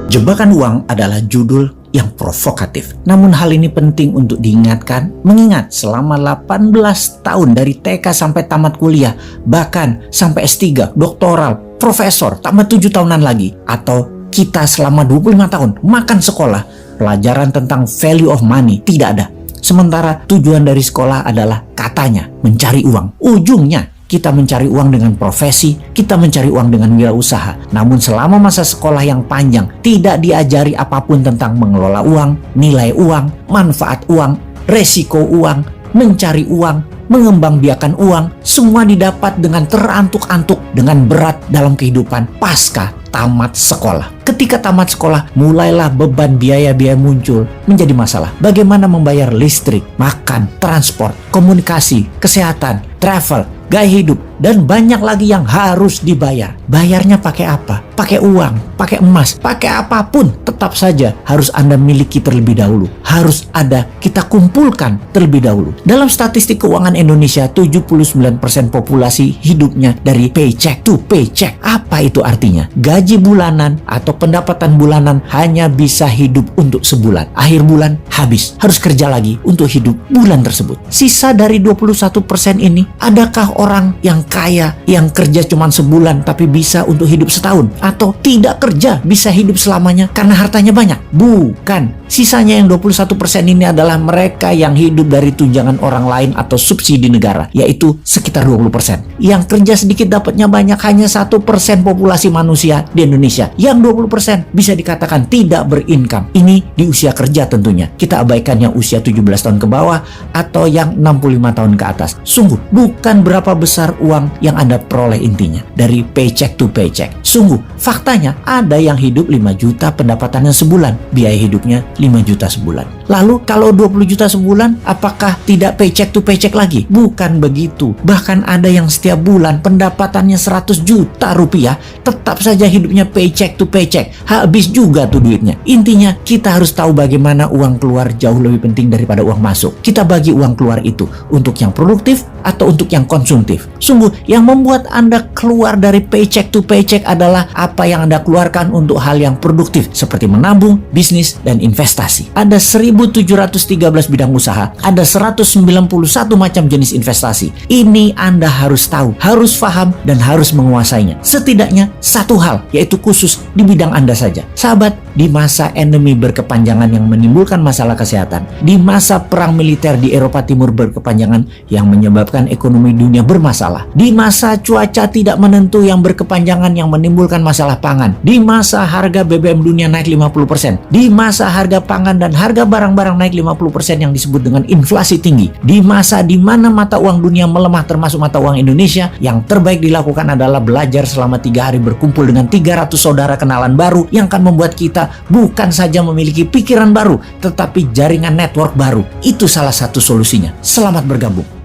Jebakan Uang adalah judul yang provokatif. Namun hal ini penting untuk diingatkan, mengingat selama 18 tahun dari TK sampai tamat kuliah, bahkan sampai S3, doktoral, profesor, tambah 7 tahunan lagi, atau kita selama 25 tahun makan sekolah, pelajaran tentang value of money tidak ada. Sementara tujuan dari sekolah adalah katanya mencari uang. Ujungnya kita mencari uang dengan profesi, kita mencari uang dengan wirausaha. Namun selama masa sekolah yang panjang, tidak diajari apapun tentang mengelola uang, nilai uang, manfaat uang, resiko uang, mencari uang, mengembangbiakan uang. Semua didapat dengan terantuk-antuk, dengan berat dalam kehidupan pasca tamat sekolah. Ketika tamat sekolah, mulailah beban biaya-biaya muncul menjadi masalah. Bagaimana membayar listrik, makan, transport, komunikasi, kesehatan, travel, gaya hidup, dan banyak lagi yang harus dibayar. Bayarnya pakai apa? Pakai uang, pakai emas, pakai apapun. Tetap saja harus Anda miliki terlebih dahulu. Harus ada kita kumpulkan terlebih dahulu. Dalam statistik keuangan Indonesia, 79% populasi hidupnya dari paycheck to paycheck. Apa itu artinya? Gaji bulanan atau pendapatan bulanan hanya bisa hidup untuk sebulan. Akhir bulan habis. Harus kerja lagi untuk hidup bulan tersebut. Sisa dari 21% ini, adakah orang yang kaya yang kerja cuma sebulan tapi bisa untuk hidup setahun? Atau tidak kerja bisa hidup selamanya karena hartanya banyak? Bukan. Sisanya yang 21% ini adalah mereka yang hidup dari tunjangan orang lain atau subsidi negara, yaitu sekitar 20%. Yang kerja sedikit dapatnya banyak, hanya 1% populasi manusia di Indonesia. Yang 20% bisa dikatakan tidak berincome. Ini di usia kerja tentunya. Kita abaikan yang usia 17 tahun ke bawah atau yang 65 tahun ke atas. Sungguh bukan berapa besar uang yang Anda peroleh intinya dari paycheck to paycheck. Sungguh faktanya ada yang hidup 5 juta pendapatannya sebulan, biaya hidupnya 5 juta sebulan. Lalu kalau 20 juta sebulan, apakah tidak paycheck to paycheck lagi? Bukan begitu. Bahkan ada yang setiap bulan pendapatannya 100 juta rupiah, tetap saja hidupnya paycheck to paycheck. Habis juga tuh duitnya. Intinya kita harus tahu bagaimana uang keluar jauh lebih penting daripada uang masuk. Kita bagi uang keluar itu untuk yang produktif atau untuk yang konsumtif. Sungguh yang membuat Anda keluar dari paycheck to paycheck adalah apa yang Anda keluarkan untuk hal yang produktif seperti menabung, bisnis, dan investasi. Ada 1.713 bidang usaha, ada 191 macam jenis investasi. Ini Anda harus tahu, harus paham, dan harus menguasainya. Setidaknya satu hal, yaitu khusus di bidang Anda saja. Sahabat, di masa endemi berkepanjangan yang menimbulkan masalah kesehatan, di masa perang militer di Eropa Timur berkepanjangan yang menyebabkan ekonomi dunia bermasalah, di masa cuaca tidak menentu yang berkepanjangan yang menimbulkan masalah pangan, di masa harga BBM dunia naik 50%, di masa harga pangan dan harga barang-barang naik 50% yang disebut dengan inflasi tinggi, di masa di mana mata uang dunia melemah termasuk mata uang Indonesia, yang terbaik dilakukan adalah belajar selama 3 hari berkumpul dengan 300 saudara kenalan baru yang akan membuat kita bukan saja memiliki pikiran baru, tetapi jaringan network baru. Itu salah satu solusinya. Selamat bergabung.